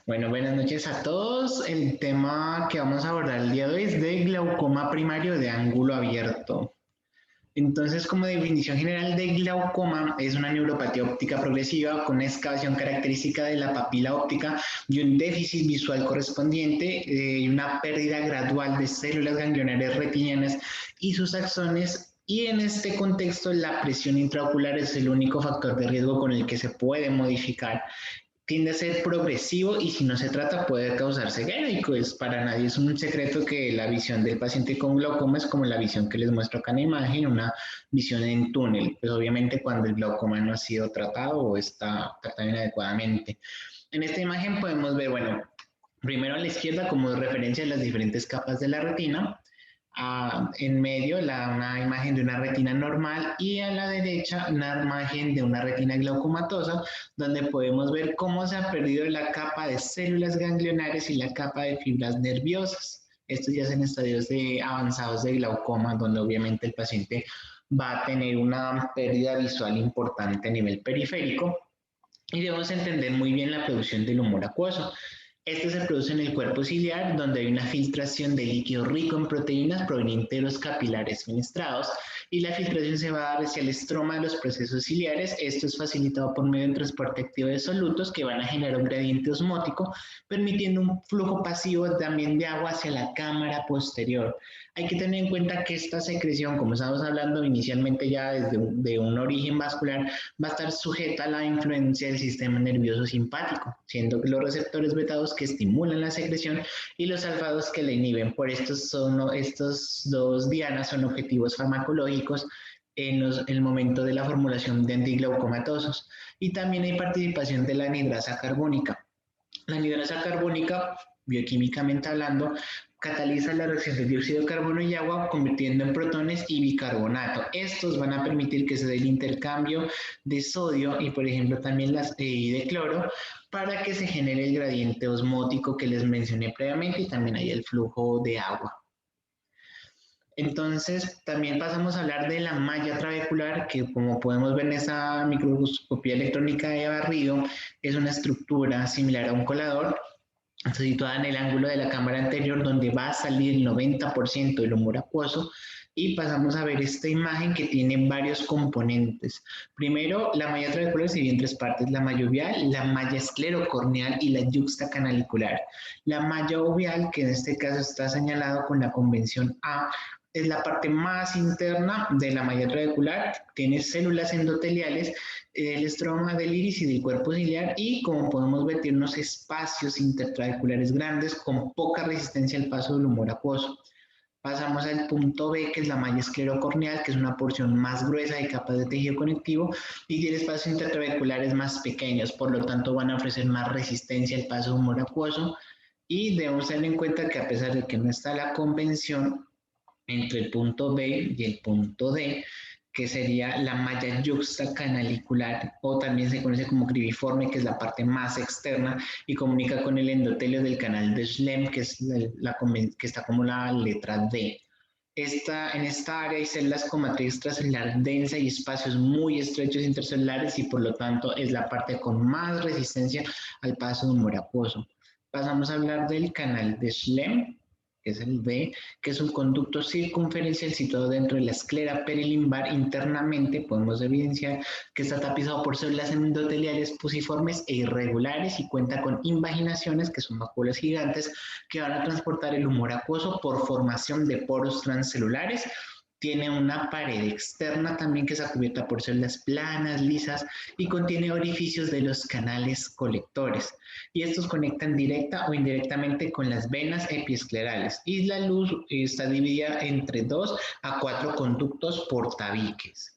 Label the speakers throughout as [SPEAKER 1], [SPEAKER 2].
[SPEAKER 1] Bueno, buenas noches a todos. El tema que vamos a abordar el día de hoy es de glaucoma primario de ángulo abierto. Entonces, como definición general de glaucoma, es una neuropatía óptica progresiva con una excavación característica de la papila óptica y un déficit visual correspondiente y una pérdida gradual de células ganglionares retinianas y sus axones. Y en este contexto, la presión intraocular es el único factor de riesgo con el que se puede modificar. Tiende a ser progresivo y si no se trata puede causar ceguera y pues para nadie es un secreto que la visión del paciente con glaucoma es como la visión que les muestro acá en la imagen, una visión en túnel, pues obviamente cuando el glaucoma no ha sido tratado o está tratado inadecuadamente. En esta imagen podemos ver, bueno, primero a la izquierda como referencia a las diferentes capas de la retina, en medio una imagen de una retina normal y a la derecha una imagen de una retina glaucomatosa donde podemos ver cómo se ha perdido la capa de células ganglionares y la capa de fibras nerviosas. Estos ya son estadios avanzados de glaucoma donde obviamente el paciente va a tener una pérdida visual importante a nivel periférico y debemos entender muy bien la producción del humor acuoso. Este se produce en el cuerpo ciliar, donde hay una filtración de líquido rico en proteínas proveniente de los capilares fenestrados y la filtración se va a dar hacia el estroma de los procesos ciliares. Esto es facilitado por medio del transporte activo de solutos que van a generar un gradiente osmótico, permitiendo un flujo pasivo también de agua hacia la cámara posterior. Hay que tener en cuenta que esta secreción, como estamos hablando inicialmente ya desde un origen vascular, va a estar sujeta a la influencia del sistema nervioso simpático, siendo que los receptores betados que estimulan la secreción y los alfados que la inhiben. Por estos dos dianas son objetivos farmacológicos en el momento de la formulación de antiglaucomatosos. Y también hay participación de la anhidrasa carbónica. La anhidrasa carbónica, bioquímicamente hablando, cataliza la reacción de dióxido de carbono y agua convirtiendo en protones y bicarbonato. Estos van a permitir que se dé el intercambio de sodio y por ejemplo también de cloro para que se genere el gradiente osmótico que les mencioné previamente y también hay el flujo de agua. Entonces, también pasamos a hablar de la malla trabecular, que como podemos ver en esa microscopía electrónica de barrido, es una estructura similar a un colador, situada en el ángulo de la cámara anterior donde va a salir el 90% del humor acuoso y pasamos a ver esta imagen que tiene varios componentes. Primero, la malla trabecular se divide en tres partes, la malla uveal, la malla esclerocorneal y la yuxtacanalicular. La malla uveal, que en este caso está señalado con la convención A, es la parte más interna de la malla trabecular, tiene células endoteliales del estroma del iris y del cuerpo ciliar y como podemos ver tiene unos espacios intertrabeculares grandes con poca resistencia al paso del humor acuoso. Pasamos al punto B, que es la malla esclerocorneal, que es una porción más gruesa y capaz de tejido conectivo y tiene espacios intertrabeculares más pequeños, por lo tanto van a ofrecer más resistencia al paso del humor acuoso y debemos tener en cuenta que a pesar de que no está la convención entre el punto B y el punto D, que sería la malla yuxtacanalicular o también se conoce como cribiforme, que es la parte más externa y comunica con el endotelio del canal de Schlemm, que, que está como la letra D. En esta área hay células con matriz extracelular densa y espacios muy estrechos intercelulares y por lo tanto es la parte con más resistencia al paso de humor acuoso. Pasamos a hablar del canal de Schlemm, que es el D, que es un conducto circunferencial situado dentro de la esclera perilimbar. Internamente podemos evidenciar que está tapizado por células endoteliales pusiformes e irregulares y cuenta con invaginaciones, que son máculas gigantes, que van a transportar el humor acuoso por formación de poros transcelulares. Tiene una pared externa también que está cubierta por células planas, lisas y contiene orificios de los canales colectores. Y estos conectan directa o indirectamente con las venas epiesclerales. Y la luz está dividida entre 2 a 4 conductos por tabiques.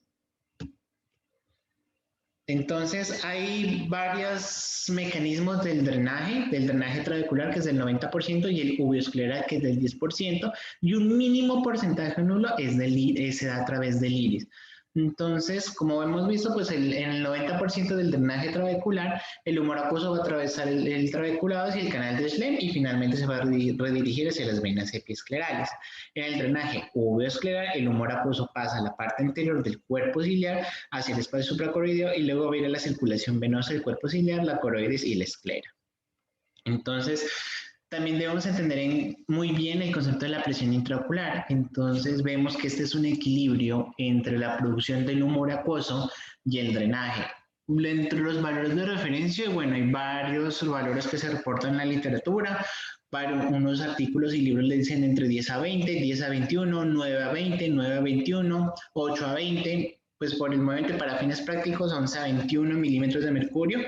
[SPEAKER 1] Entonces, hay varios mecanismos del drenaje trabecular, que es del 90%, y el uveoscleral, que es del 10%, y un mínimo porcentaje nulo se da a través del iris. Entonces, como hemos visto, pues en el 90% del drenaje trabecular, el humor acuoso va a atravesar el trabeculado hacia el canal de Schlemm y finalmente se va a redirigir hacia las venas epiesclerales. En el drenaje uveoscleral, el humor acuoso pasa a la parte anterior del cuerpo ciliar hacia el espacio supracoroideo y luego va a ir a la circulación venosa del cuerpo ciliar, la coroides y la esclera. Entonces, también debemos entender muy bien el concepto de la presión intraocular. Entonces, vemos que este es un equilibrio entre la producción del humor acuoso y el drenaje. Entre los valores de referencia, bueno, hay varios valores que se reportan en la literatura. Unos artículos y libros le dicen entre 10 a 20, 10 a 21, 9 a 20, 9 a 21, 8 a 20. Pues por el momento, para fines prácticos, 11 a 21 milímetros de mercurio.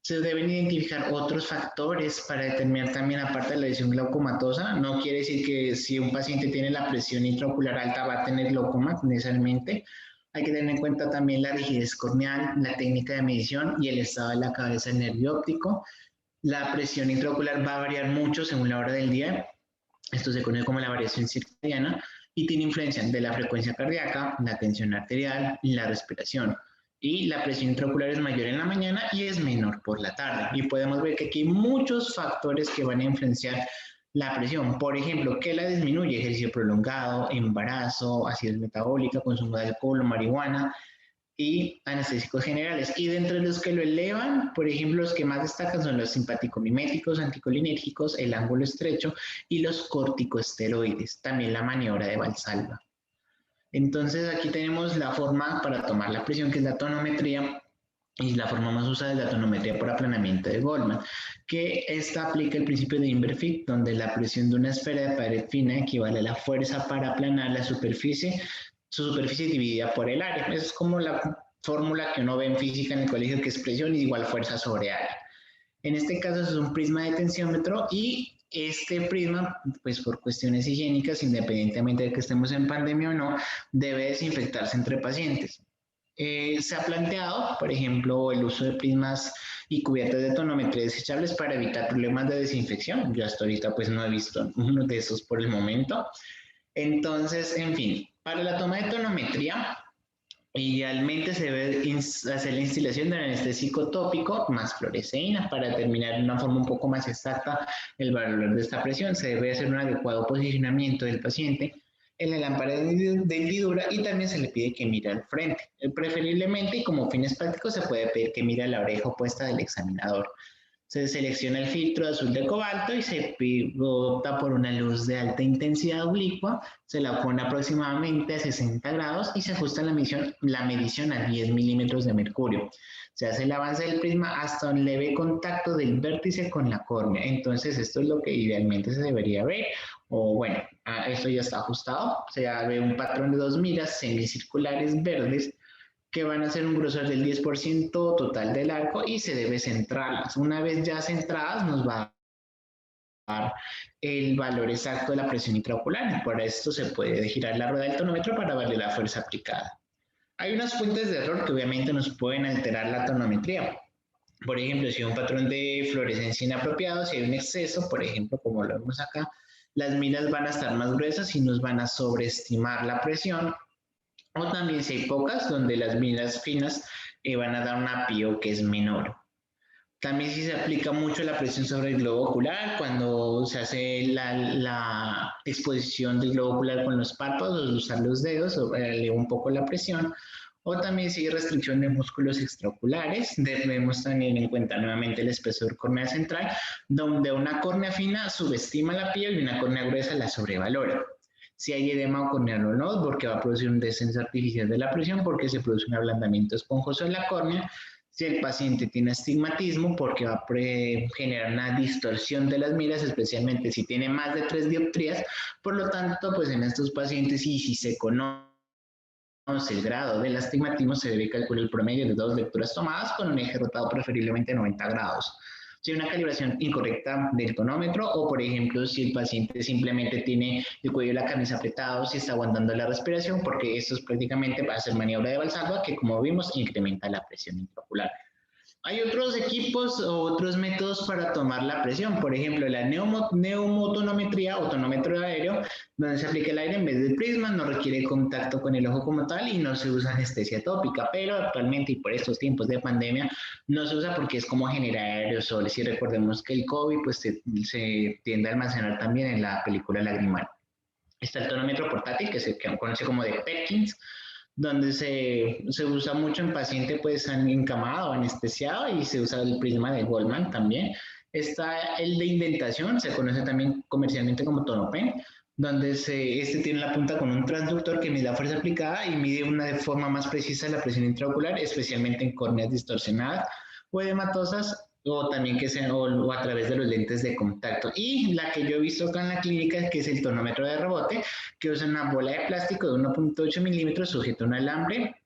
[SPEAKER 1] Se deben identificar otros factores para determinar también, aparte de la lesión glaucomatosa. No quiere decir que si un paciente tiene la presión intraocular alta va a tener glaucoma necesariamente. Hay que tener en cuenta también la rigidez corneal, la técnica de medición y el estado de la cabeza del nervio óptico. La presión intraocular va a variar mucho según la hora del día. Esto se conoce como la variación circadiana y tiene influencia de la frecuencia cardíaca, la tensión arterial y la respiración. Y la presión intraocular es mayor en la mañana y es menor por la tarde. Y podemos ver que aquí hay muchos factores que van a influenciar la presión. Por ejemplo, ¿qué la disminuye? Ejercicio prolongado, embarazo, acidez metabólica, consumo de alcohol o marihuana y anestésicos generales. Y de entre los que lo elevan, por ejemplo, los que más destacan son los simpaticomiméticos, anticolinérgicos, el ángulo estrecho y los corticosteroides, también la maniobra de Valsalva. Entonces aquí tenemos la forma para tomar la presión, que es la tonometría, y la forma más usada es la tonometría por aplanamiento de Goldman, que esta aplica el principio de Inverfic, donde la presión de una esfera de pared fina equivale a la fuerza para aplanar la superficie, su superficie dividida por el área. Es como la fórmula que uno ve en física en el colegio, que es presión igual fuerza sobre área. En este caso es un prisma de tensiómetro y este prisma, pues por cuestiones higiénicas, independientemente de que estemos en pandemia o no, debe desinfectarse entre pacientes. Se ha planteado, por ejemplo, el uso de prismas y cubiertas de tonometría desechables para evitar problemas de desinfección. Yo hasta ahorita pues no he visto uno de esos por el momento. Entonces, en fin, para la toma de tonometría, idealmente se debe hacer la instalación del anestésico tópico más fluoresceína para determinar de una forma un poco más exacta el valor de esta presión. Se debe hacer un adecuado posicionamiento del paciente en la lámpara de hendidura y también se le pide que mire al frente. Preferiblemente y como fines prácticos se puede pedir que mire a la oreja opuesta del examinador. Se selecciona el filtro de azul de cobalto y se opta por una luz de alta intensidad oblicua, se la pone aproximadamente a 60 grados y se ajusta la medición a 10 milímetros de mercurio. Se hace el avance del prisma hasta un leve contacto del vértice con la córnea. Entonces esto es lo que idealmente se debería ver. O bueno, esto ya está ajustado. Se ve un patrón de dos miras semicirculares verdes que van a ser un grosor del 10% total del arco y se debe centrarlas. Una vez ya centradas nos va a dar el valor exacto de la presión intraocular y por esto se puede girar la rueda del tonómetro para darle la fuerza aplicada. Hay unas fuentes de error que obviamente nos pueden alterar la tonometría. Por ejemplo, si hay un patrón de fluorescencia inapropiado, si hay un exceso, por ejemplo, como lo vemos acá, las miras van a estar más gruesas y nos van a sobreestimar la presión. O también si hay pocas, donde las miras finas van a dar un apio que es menor. También si se aplica mucho la presión sobre el globo ocular, cuando se hace la exposición del globo ocular con los párpados, usar los dedos, eleva un poco la presión. O también si hay restricción de músculos extraoculares, debemos tener en cuenta nuevamente el espesor corneal central, donde una córnea fina subestima la piel y una córnea gruesa la sobrevalora. Si hay edema corneal o no, porque va a producir un descenso artificial de la presión, porque se produce un ablandamiento esponjoso en la córnea. Si el paciente tiene astigmatismo, porque va a generar una distorsión de las miras, especialmente si tiene más de 3 dioptrías. Por lo tanto, pues en estos pacientes, y si se conoce el grado del astigmatismo, se debe calcular el promedio de 2 lecturas tomadas con un eje rotado preferiblemente 90 grados. Si hay una calibración incorrecta del tonómetro o, por ejemplo, si el paciente simplemente tiene el cuello de la camisa apretado, si está aguantando la respiración, porque esto es prácticamente para hacer maniobra de Valsalva, que como vimos incrementa la presión intraocular. Hay otros equipos o otros métodos para tomar la presión, por ejemplo, la neumotonometría o tonómetro aéreo, donde se aplica el aire en vez del prisma, no requiere contacto con el ojo como tal y no se usa anestesia tópica, pero actualmente y por estos tiempos de pandemia no se usa porque es como generar aerosoles y recordemos que el COVID pues se tiende a almacenar también en la película lagrimal. Está el tonómetro portátil que se conoce como de Perkins, donde se usa mucho en paciente pues encamado o anestesiado y se usa el prisma de Goldman también. Está el de indentación, se conoce también comercialmente como tonopen, donde este tiene la punta con un transductor que mide la fuerza aplicada y mide de forma más precisa la presión intraocular, especialmente en córneas distorsionadas o edematosas, o también que sean o a través de los lentes de contacto. Y la que yo he visto acá en la clínica, que es el tonómetro de rebote, que usa una bola de plástico de 1.8 milímetros sujeta a un alambre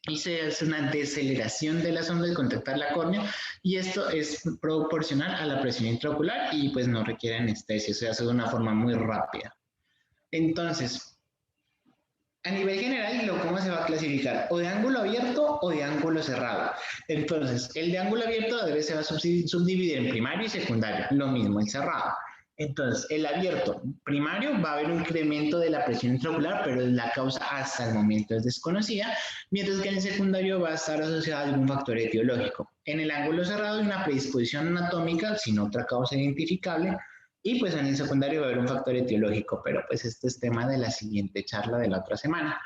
[SPEAKER 1] y se hace una deceleración de las ondas de contactar la córnea, y esto es proporcional a la presión intraocular y pues no requiere anestesia, se hace de una forma muy rápida. Entonces, a nivel general, el glaucoma se va a clasificar o de ángulo abierto o de ángulo cerrado. Entonces, el de ángulo abierto se va a subdividir en primario y secundario, lo mismo el cerrado. Entonces, el abierto primario va a haber un incremento de la presión intraocular, pero la causa hasta el momento es desconocida, mientras que en el secundario va a estar asociada a algún factor etiológico. En el ángulo cerrado hay una predisposición anatómica sin otra causa identificable, y pues en el secundario va a haber un factor etiológico, pero pues este es tema de la siguiente charla de la otra semana.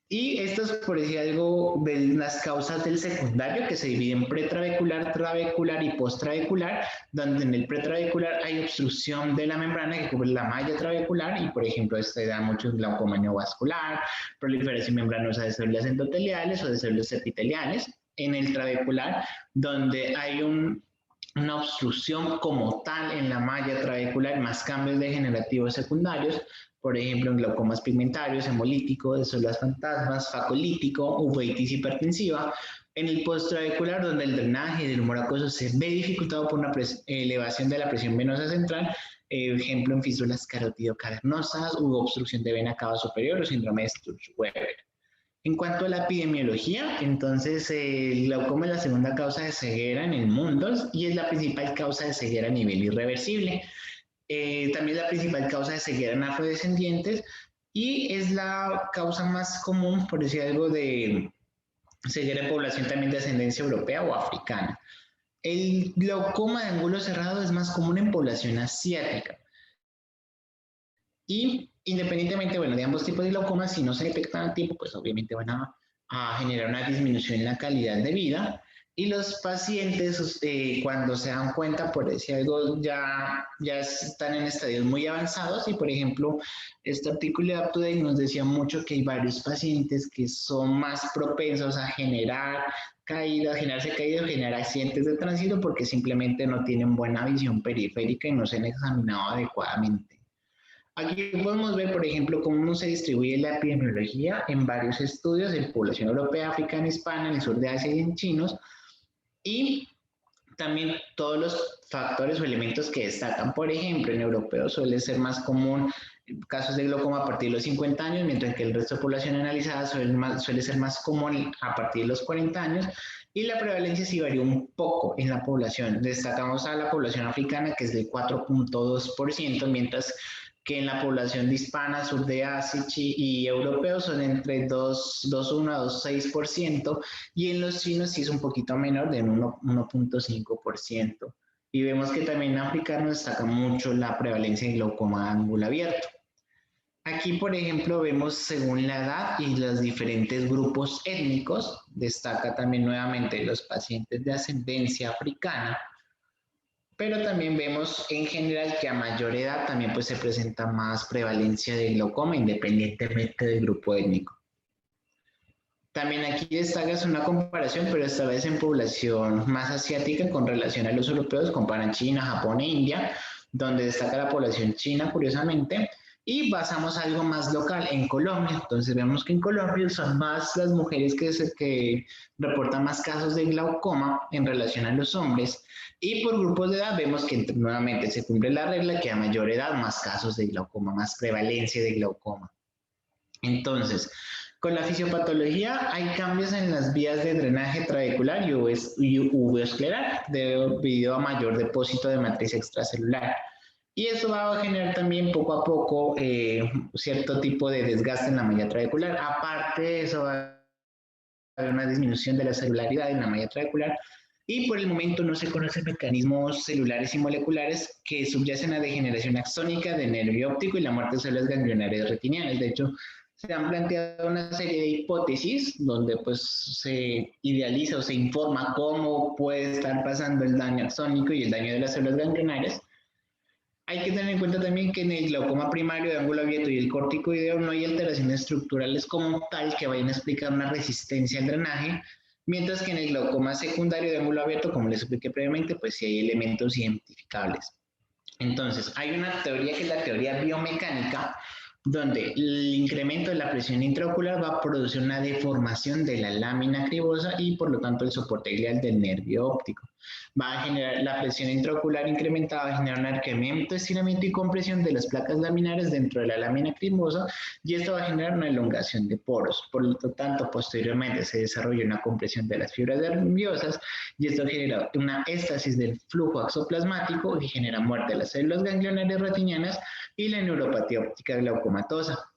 [SPEAKER 1] Y esto es por decir algo de las causas del secundario, que se dividen en pretrabecular, trabecular y postrabecular, donde en el pretrabecular hay obstrucción de la membrana que cubre la malla trabecular y, por ejemplo, esto da mucho glaucoma neovascular, proliferación membranosa de células endoteliales o de células epiteliales. En el trabecular, donde hay una obstrucción como tal en la malla trabecular, más cambios degenerativos secundarios, por ejemplo, en glaucomas pigmentarios, hemolítico, de células fantasmas, facolítico, uveitis hipertensiva. En el postrabecular, donde el drenaje del humor acuoso se ve dificultado por una elevación de la presión venosa central, ejemplo en fístulas carotido-cavernosas, u obstrucción de vena cava superior o síndrome de Sturge-Weber. En cuanto a la epidemiología, entonces el glaucoma es la segunda causa de ceguera en el mundo y es la principal causa de ceguera a nivel irreversible. También es la principal causa de ceguera en afrodescendientes y es la causa más común, por decir algo, de ceguera en población también de ascendencia europea o africana. El glaucoma de ángulo cerrado es más común en población asiática. Y independientemente, bueno, de ambos tipos de glaucoma, si no se detectan a tiempo, pues obviamente van a generar una disminución en la calidad de vida. Y los pacientes, cuando se dan cuenta, por decir algo, ya están en estadios muy avanzados. Y, por ejemplo, este artículo de UpToDate nos decía mucho que hay varios pacientes que son más propensos a generar caídas, generar accidentes de tránsito porque simplemente no tienen buena visión periférica y no se han examinado adecuadamente. Aquí podemos ver, por ejemplo, cómo se distribuye la epidemiología en varios estudios en población europea, africana, hispana, en el sur de Asia y en chinos, y también todos los factores o elementos que destacan. Por ejemplo, en europeos suele ser más común casos de glaucoma a partir de los 50 años, mientras que el resto de población analizada suele ser más común a partir de los 40 años, y la prevalencia sí varía un poco en la población. Destacamos a la población africana, que es del 4.2%, mientras que en la población de hispana, sur de Asia y europeos son entre 2,1 a 2,6%, y en los chinos sí es un poquito menor, de 1.5%. Y vemos que también en africano destaca mucho la prevalencia de glaucoma de ángulo abierto. Aquí, por ejemplo, vemos según la edad y los diferentes grupos étnicos, destaca también nuevamente los pacientes de ascendencia africana, pero también vemos en general que a mayor edad también pues se presenta más prevalencia de glaucoma independientemente del grupo étnico. También aquí destacas una comparación, pero esta vez en población más asiática con relación a los europeos, comparan China, Japón e India, donde destaca la población china curiosamente, y basamos algo más local en Colombia. Entonces vemos que en Colombia son más las mujeres que reportan más casos de glaucoma en relación a los hombres, y por grupos de edad vemos que nuevamente se cumple la regla que a mayor edad más casos de glaucoma, más prevalencia de glaucoma. Entonces, con la fisiopatología hay cambios en las vías de drenaje trabecular y uveoscleral debido a mayor depósito de matriz extracelular. Y eso va a generar también poco a poco cierto tipo de desgaste en la malla trabecular. Aparte de eso, va a haber una disminución de la celularidad en la malla trabecular. Y por el momento no se conocen mecanismos celulares y moleculares que subyacen a degeneración axónica de nervio óptico y la muerte de células ganglionarias retinianas. De hecho, se han planteado una serie de hipótesis donde pues se idealiza o se informa cómo puede estar pasando el daño axónico y el daño de las células ganglionarias. Hay que tener en cuenta también que en el glaucoma primario de ángulo abierto y el corticoideo no hay alteraciones estructurales como tal que vayan a explicar una resistencia al drenaje, mientras que en el glaucoma secundario de ángulo abierto, como les expliqué previamente, pues sí hay elementos identificables. Entonces, hay una teoría que es la teoría biomecánica, donde el incremento de la presión intraocular va a producir una deformación de la lámina cribosa y por lo tanto el soporte glial del nervio óptico. Va a generar la presión intraocular incrementada, va a generar un arqueamiento, estiramiento y compresión de las placas laminares dentro de la lámina cribosa y esto va a generar una elongación de poros. Por lo tanto, posteriormente se desarrolla una compresión de las fibras nerviosas y esto genera una éstasis del flujo axoplasmático que genera muerte de las células ganglionarias retinianas y la neuropatía óptica glaucomatosa.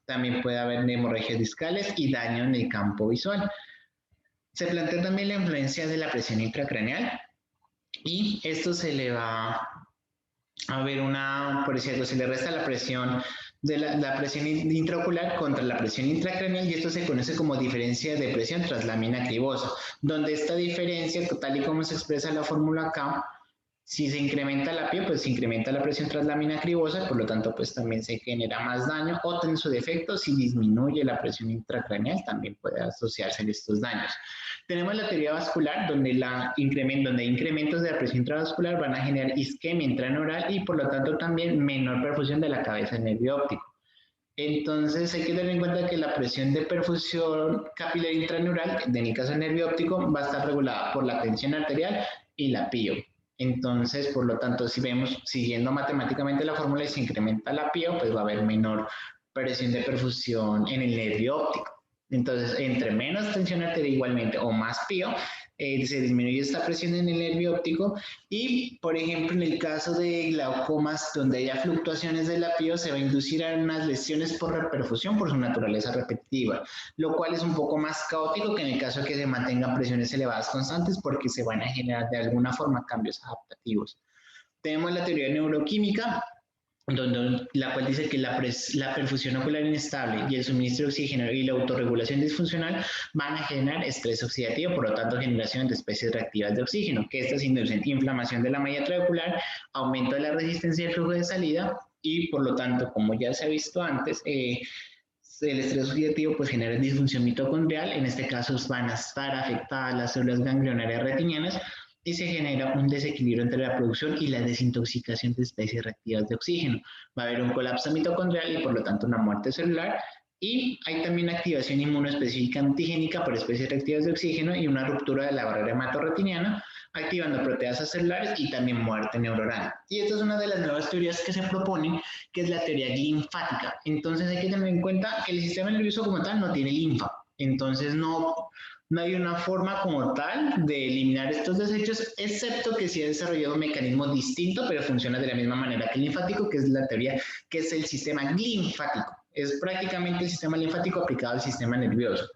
[SPEAKER 1] También puede haber hemorragias discales y daño en el campo visual. Se plantea también la influencia de la presión intracraneal y esto se le va a ver por decirlo, se le resta la presión de la presión intraocular contra la presión intracraneal y esto se conoce como diferencia de presión tras lámina cribosa, donde esta diferencia, tal y como se expresa en la fórmula K, si se incrementa la PIO, pues se incrementa la presión tras lámina cribosa, por lo tanto, pues también se genera más daño, o en su defecto, si disminuye la presión intracraneal, también puede asociarse a estos daños. Tenemos la teoría vascular, donde incrementos de la presión intravascular van a generar isquemia intraneural y por lo tanto también menor perfusión de la cabeza del nervio óptico. Entonces hay que tener en cuenta que la presión de perfusión capilar intraneural, en el caso del nervio óptico, va a estar regulada por la tensión arterial y la PIO. Entonces, por lo tanto, si vemos, siguiendo matemáticamente la fórmula y se incrementa la PIO, pues va a haber menor presión de perfusión en el nervio óptico. Entonces, entre menos tensión arterial igualmente o más PIO, se disminuye esta presión en el nervio óptico y, por ejemplo, en el caso de glaucomas donde haya fluctuaciones de la PIO, se va a inducir a unas lesiones por reperfusión por su naturaleza repetitiva, lo cual es un poco más caótico que en el caso de que se mantengan presiones elevadas constantes porque se van a generar de alguna forma cambios adaptativos. Tenemos la teoría neuroquímica, la cual dice que la perfusión ocular inestable y el suministro de oxígeno y la autorregulación disfuncional van a generar estrés oxidativo, por lo tanto generación de especies reactivas de oxígeno, que estas inducen inflamación de la malla trabecular, aumento de la resistencia del flujo de salida y por lo tanto, como ya se ha visto antes, el estrés oxidativo pues genera disfunción mitocondrial, en este caso van a estar afectadas las células ganglionarias retinianas y se genera un desequilibrio entre la producción y la desintoxicación de especies reactivas de oxígeno. Va a haber un colapso mitocondrial y por lo tanto una muerte celular y hay también activación inmunoespecífica antigénica por especies reactivas de oxígeno y una ruptura de la barrera hematoretiniana, activando proteasas celulares y también muerte neuronal. Y esta es una de las nuevas teorías que se proponen, que es la teoría linfática. Entonces hay que tener en cuenta que el sistema nervioso como tal no tiene linfa. Entonces no hay una forma como tal de eliminar estos desechos, excepto que sí ha desarrollado un mecanismo distinto, pero funciona de la misma manera que el linfático, que es la teoría, que es el sistema linfático. Es prácticamente el sistema linfático aplicado al sistema nervioso.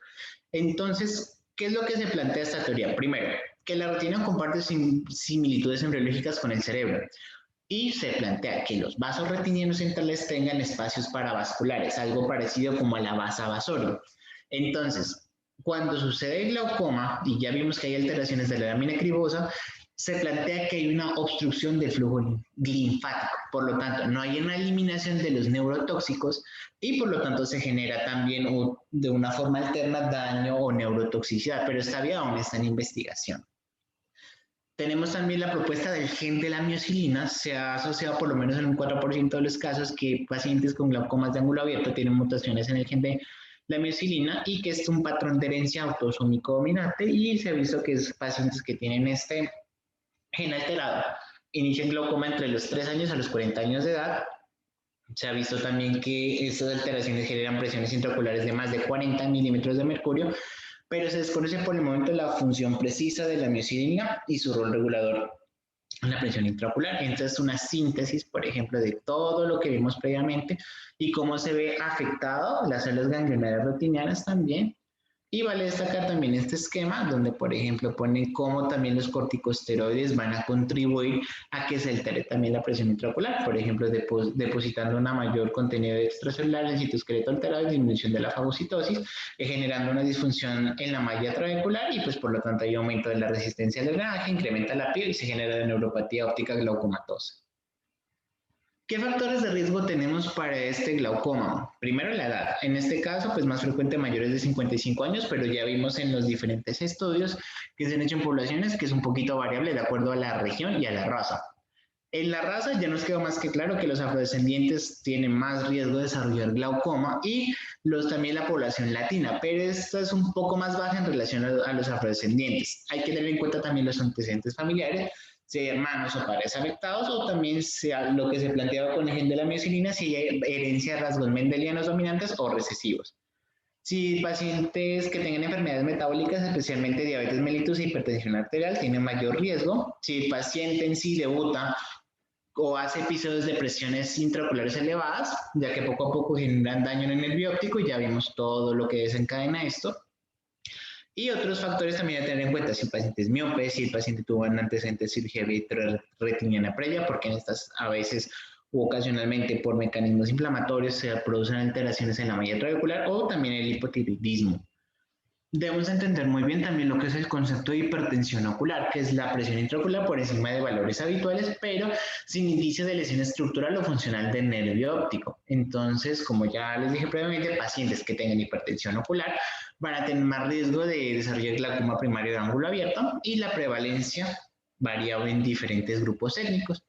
[SPEAKER 1] Entonces, ¿qué es lo que se plantea esta teoría? Primero, que la retina comparte similitudes embriológicas con el cerebro. Y se plantea que los vasos retinianos centrales tengan espacios paravasculares, algo parecido como a la vasa vasorum. Entonces, cuando sucede el glaucoma, y ya vimos que hay alteraciones de la lámina cribosa, se plantea que hay una obstrucción del flujo linfático. Por lo tanto, no hay una eliminación de los neurotóxicos y por lo tanto se genera también de una forma alterna daño o neurotoxicidad, pero esta vía aún está en investigación. Tenemos también la propuesta del gen de la miocilina. Se ha asociado por lo menos en un 4% de los casos que pacientes con glaucomas de ángulo abierto tienen mutaciones en el gen de la miocilina y que es un patrón de herencia autosómico dominante y se ha visto que es pacientes que tienen este gen alterado inician glaucoma entre los 3 años a los 40 años de edad. Se ha visto también que estas alteraciones generan presiones intraoculares de más de 40 milímetros de mercurio, pero se desconoce por el momento la función precisa de la miocilina y su rol regulador en la presión intraocular. Entonces, una síntesis, por ejemplo, de todo lo que vimos previamente y cómo se ve afectado las células ganglionarias retinianas también Y vale destacar también este esquema donde, por ejemplo, ponen cómo también los corticosteroides van a contribuir a que se altere también la presión intraocular, por ejemplo, depositando una mayor contenido de extracelular en citoesqueleto alterado, disminución de la fagocitosis, generando una disfunción en la malla trabecular y pues por lo tanto hay aumento de la resistencia al drenaje, incrementa la piel y se genera la neuropatía óptica glaucomatosa. ¿Qué factores de riesgo tenemos para este glaucoma? Primero, la edad. En este caso, pues más frecuente mayores de 55 años, pero ya vimos en los diferentes estudios que se han hecho en poblaciones que es un poquito variable de acuerdo a la región y a la raza. En la raza ya nos quedó más que claro que los afrodescendientes tienen más riesgo de desarrollar glaucoma y también la población latina, pero esta es un poco más baja en relación a los afrodescendientes. Hay que tener en cuenta también los antecedentes familiares, sea hermanos o padres afectados, o también sea lo que se planteaba con el gen de la miocilina, si hay herencia de rasgos mendelianos dominantes o recesivos. Si pacientes que tengan enfermedades metabólicas, especialmente diabetes mellitus e hipertensión arterial, tienen mayor riesgo. Si el paciente en sí debuta o hace episodios de presiones intraoculares elevadas, ya que poco a poco generan daño en el nervio óptico, y ya vimos todo lo que desencadena esto. Y otros factores también a tener en cuenta, si el paciente es miope, si el paciente tuvo un antecedente de cirugía vitreoretiniana previa, porque en estas a veces u ocasionalmente por mecanismos inflamatorios se producen alteraciones en la malla trabecular o también el hipotiroidismo. Debemos entender muy bien también lo que es el concepto de hipertensión ocular, que es la presión intraocular por encima de valores habituales, pero sin indicio de lesión estructural o funcional del nervio óptico. Entonces, como ya les dije previamente, pacientes que tengan hipertensión ocular van a tener más riesgo de desarrollar glaucoma primario de ángulo abierto y la prevalencia varía en diferentes grupos étnicos.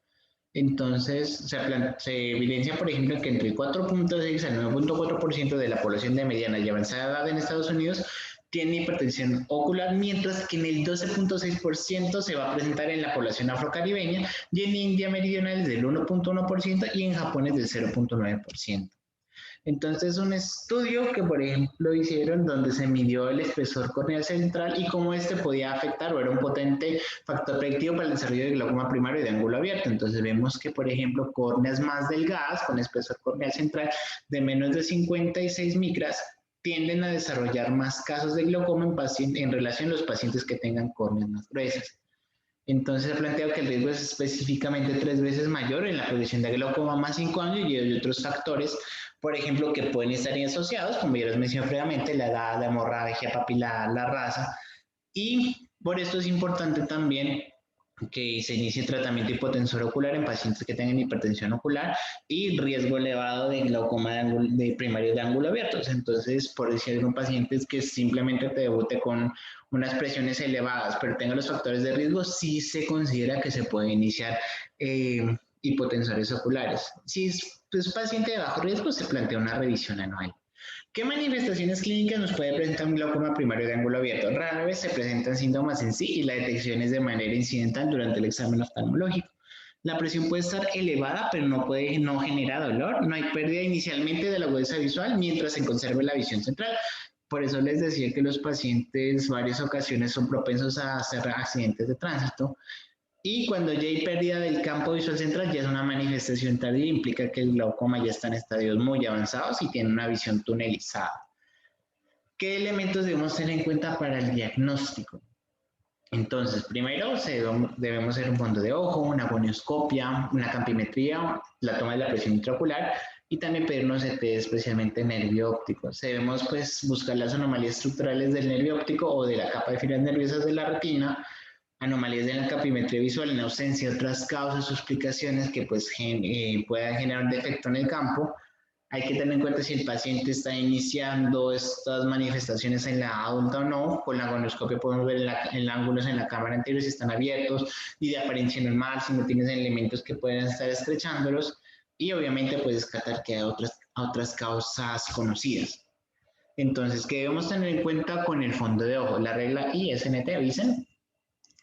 [SPEAKER 1] Entonces, se evidencia, por ejemplo, que entre el 4.6 al 9.4% de la población de mediana y avanzada edad en Estados Unidos tiene hipertensión ocular, mientras que en el 12.6% se va a presentar en la población afrocaribeña y en India meridional es del 1.1% y en Japón es del 0.9%. Entonces, un estudio que, por ejemplo, hicieron donde se midió el espesor corneal central y cómo este podía afectar o era un potente factor predictivo para el desarrollo de glaucoma primario de ángulo abierto. Entonces, vemos que, por ejemplo, córneas más delgadas con espesor corneal central de menos de 56 micras tienden a desarrollar más casos de glaucoma en relación a los pacientes que tengan córneas más gruesas. Entonces se ha planteado que el riesgo es específicamente 3 veces mayor en la progresión de glaucoma más 5 años y hay otros factores, por ejemplo, que pueden estar asociados, como ya les mencioné previamente, la edad, la hemorragia papilar, la raza, y por esto es importante también que se inicie tratamiento hipotensor ocular en pacientes que tengan hipertensión ocular y riesgo elevado de glaucoma de primario de ángulo abierto. Entonces, por decir un paciente que simplemente te debute con unas presiones elevadas, pero tenga los factores de riesgo, sí se considera que se puede iniciar hipotensores oculares. Si es paciente de bajo riesgo, se plantea una revisión anual. ¿Qué manifestaciones clínicas nos puede presentar un glaucoma primario de ángulo abierto? Rara vez se presentan síntomas en sí y la detección es de manera incidental durante el examen oftalmológico. La presión puede estar elevada, pero no genera dolor. No hay pérdida inicialmente de la agudeza visual mientras se conserve la visión central. Por eso les decía que los pacientes varias ocasiones son propensos a hacer accidentes de tránsito. Y cuando ya hay pérdida del campo visual central, ya es una manifestación tardía, implica que el glaucoma ya está en estadios muy avanzados y tiene una visión tunelizada. ¿Qué elementos debemos tener en cuenta para el diagnóstico? Entonces, primero debemos hacer un fondo de ojo, una gonioscopia, una campimetría, la toma de la presión intraocular y también pedirnos CT, especialmente nervio óptico. Debemos pues buscar las anomalías estructurales del nervio óptico o de la capa de fibras nerviosas de la retina, anomalías de la campimetría visual en ausencia de otras causas o explicaciones que pues puedan generar un defecto en el campo. Hay que tener en cuenta si el paciente está iniciando estas manifestaciones en la adulta o no. Con la gonioscopia podemos ver en ángulos en la cámara anterior si están abiertos y de apariencia normal, si no tienes elementos que puedan estar estrechándolos. Y obviamente pues descartar que hay otras causas conocidas. Entonces, ¿qué debemos tener en cuenta con el fondo de ojo? La regla ISNT, avisen,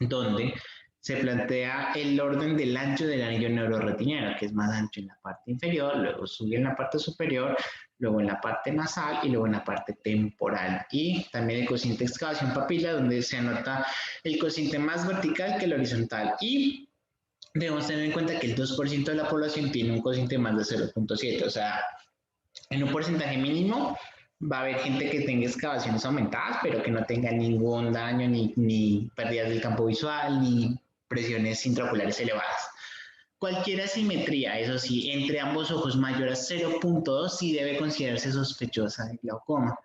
[SPEAKER 1] donde se plantea el orden del ancho del anillo neuroretiniano, que es más ancho en la parte inferior, luego sube en la parte superior, luego en la parte nasal y luego en la parte temporal. Y también el cociente de excavación papila, donde se anota el cociente más vertical que el horizontal. Y debemos tener en cuenta que el 2% de la población tiene un cociente más de 0.7, o sea, en un porcentaje mínimo Va a haber gente que tenga excavaciones aumentadas, pero que no tenga ningún daño, ni pérdidas del campo visual, ni presiones intraoculares elevadas. Cualquier asimetría, eso sí, entre ambos ojos mayor a 0.2 sí debe considerarse sospechosa de glaucoma.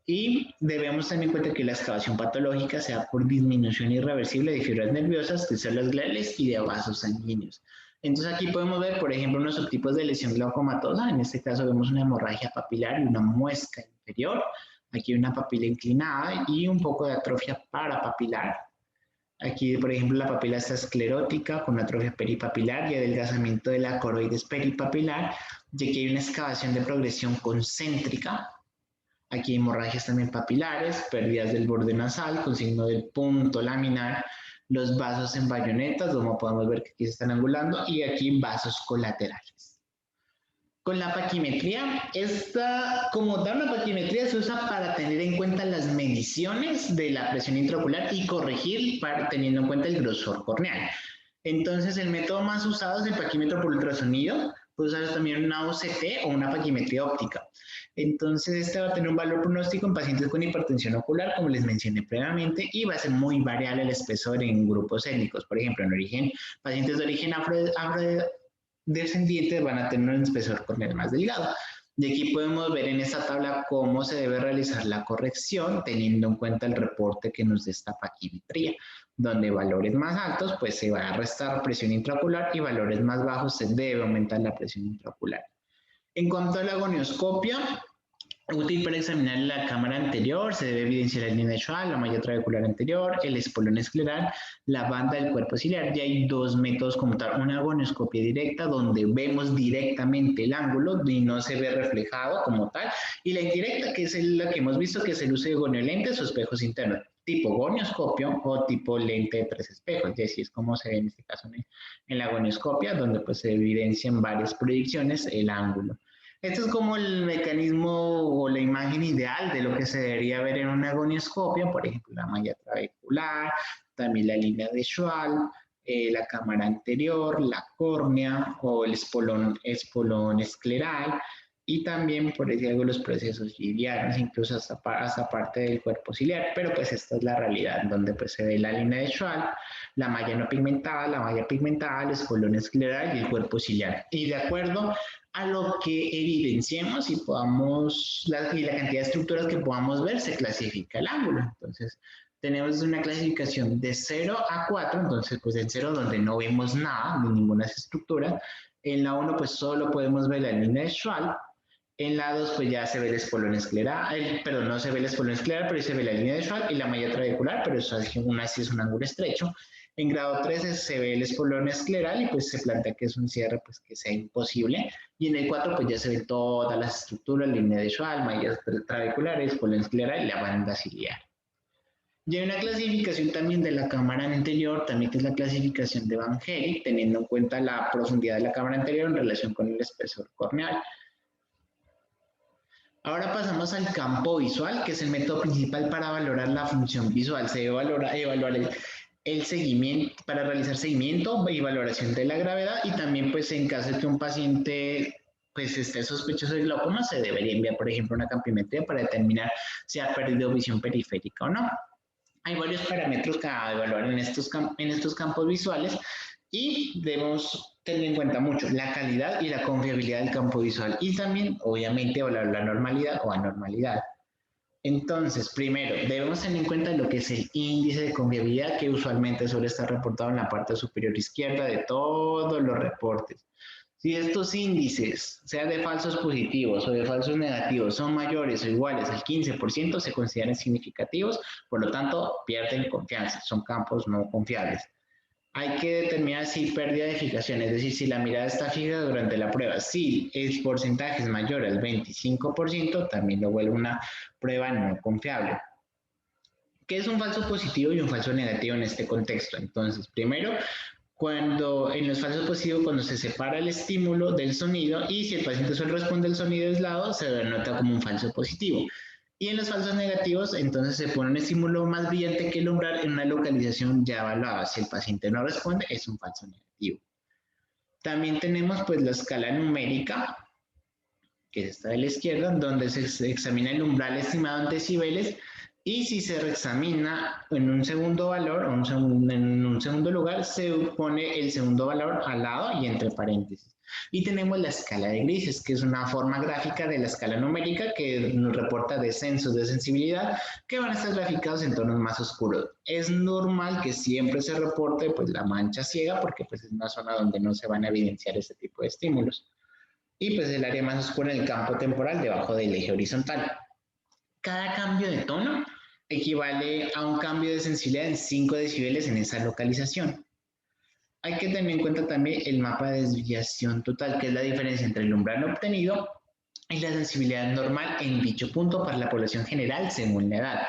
[SPEAKER 1] Y debemos tener en cuenta que la excavación patológica sea por disminución irreversible de fibras nerviosas, de células gliales y de vasos sanguíneos. Entonces aquí podemos ver, por ejemplo, unos subtipos de lesión glaucomatosa. En este caso vemos una hemorragia papilar y una muesca inferior. Aquí una papila inclinada y un poco de atrofia parapapilar. Aquí, por ejemplo, la papila está esclerótica con atrofia peripapilar y adelgazamiento de la coroides peripapilar. Y aquí hay una excavación de progresión concéntrica. Aquí hay hemorragias también papilares, pérdidas del borde nasal con signo del punto laminar, los vasos en bayonetas, como podemos ver que aquí se están angulando, y aquí vasos colaterales. Con la paquimetría, como dar una paquimetría se usa para tener en cuenta las mediciones de la presión intraocular y corregir teniendo en cuenta el grosor corneal. Entonces, el método más usado es el paquímetro por ultrasonido. Puede usar también una OCT o una paquimetría óptica. Entonces, este va a tener un valor pronóstico en pacientes con hipertensión ocular, como les mencioné previamente, y va a ser muy variable el espesor en grupos étnicos. Por ejemplo, pacientes de origen afrodescendientes van a tener un espesor corneal más delgado. Y aquí podemos ver en esta tabla cómo se debe realizar la corrección, teniendo en cuenta el reporte que nos dé esta paquimetría, donde valores más altos, pues se va a restar presión intraocular y valores más bajos se debe aumentar la presión intraocular. En cuanto a la gonioscopia, útil para examinar la cámara anterior, se debe evidenciar la línea de Schwab, la malla trabecular anterior, el espolón escleral, la banda del cuerpo ciliar. Ya hay dos métodos como tal, una gonioscopia directa, donde vemos directamente el ángulo y no se ve reflejado como tal, y la indirecta, que es la que hemos visto, que es el uso de goniolentes o espejos internos, tipo gonioscopio o tipo lente de 3 espejos, y así es como se ve en este caso en la gonioscopia, donde pues se evidencian varias proyecciones el ángulo. Esto es como el mecanismo o la imagen ideal de lo que se debería ver en una agonioscopia, por ejemplo, la malla trabecular, también la línea de Schwab, la cámara anterior, la córnea o el espolón escleral, y también por decir algo los procesos livianos, incluso hasta parte del cuerpo ciliar, pero pues esta es la realidad, donde pues se ve la línea de Schwab, la malla no pigmentada, la malla pigmentada, el espolón escleral y el cuerpo ciliar. Y de acuerdo a lo que evidenciemos y la cantidad de estructuras que podamos ver, se clasifica el ángulo. Entonces, tenemos una clasificación de 0 a 4, entonces pues en 0 donde no vemos nada, ni ninguna estructura. En la 1 pues solo podemos ver la línea de Schwab. En la 2 pues ya se ve el espolón escleral, perdón, no se ve el espolón escleral, pero se ve la línea de Schwab y la malla trabecular, pero eso aún así es un ángulo estrecho. En grado 3 se ve el espolón escleral y pues se plantea que es un cierre pues que sea imposible. Y en el 4 pues ya se ven todas las estructuras, línea de Schwab, mallas trabeculares, espolón escleral y la banda ciliar. Y hay una clasificación también de la cámara anterior, también que es la clasificación de Van Helle, teniendo en cuenta la profundidad de la cámara anterior en relación con el espesor corneal. Ahora pasamos al campo visual, que es el método principal para valorar la función visual. Se debe evaluar el seguimiento, para realizar seguimiento y valoración de la gravedad, y también pues en caso de que un paciente pues esté sospechoso de glaucoma, se debería enviar, por ejemplo, una campimetría para determinar si ha perdido visión periférica o no. Hay varios parámetros que evaluar en estos campos visuales y debemos tener en cuenta mucho la calidad y la confiabilidad del campo visual y también, obviamente, evaluar la normalidad o anormalidad. Entonces, primero, debemos tener en cuenta lo que es el índice de confiabilidad, que usualmente suele estar reportado en la parte superior izquierda de todos los reportes. Si estos índices, sea de falsos positivos o de falsos negativos, son mayores o iguales al 15%, se consideran significativos, por lo tanto, pierden confianza, son campos no confiables. Hay que determinar si pérdida de fijación, es decir, si la mirada está fija durante la prueba. Si el porcentaje es mayor al 25%, también lo vuelve una prueba no confiable. ¿Qué es un falso positivo y un falso negativo en este contexto? Entonces, primero, en los falsos positivos, cuando se separa el estímulo del sonido y si el paciente solo responde al sonido aislado, se denota como un falso positivo. Y en los falsos negativos, entonces se pone un estímulo más brillante que el umbral en una localización ya evaluada. Si el paciente no responde, es un falso negativo. También tenemos pues la escala numérica, que es esta de la izquierda, donde se examina el umbral estimado en decibeles y si se reexamina en un segundo valor o en un segundo lugar, se pone el segundo valor al lado y entre paréntesis. Y tenemos la escala de grises, que es una forma gráfica de la escala numérica que nos reporta descensos de sensibilidad que van a estar graficados en tonos más oscuros. Es normal que siempre se reporte pues, la mancha ciega porque pues, es una zona donde no se van a evidenciar este tipo de estímulos. Y pues el área más oscura en el campo temporal debajo del eje horizontal. Cada cambio de tono equivale a un cambio de sensibilidad en 5 decibeles en esa localización. Hay que tener en cuenta también el mapa de desviación total, que es la diferencia entre el umbral obtenido y la sensibilidad normal en dicho punto para la población general según la edad.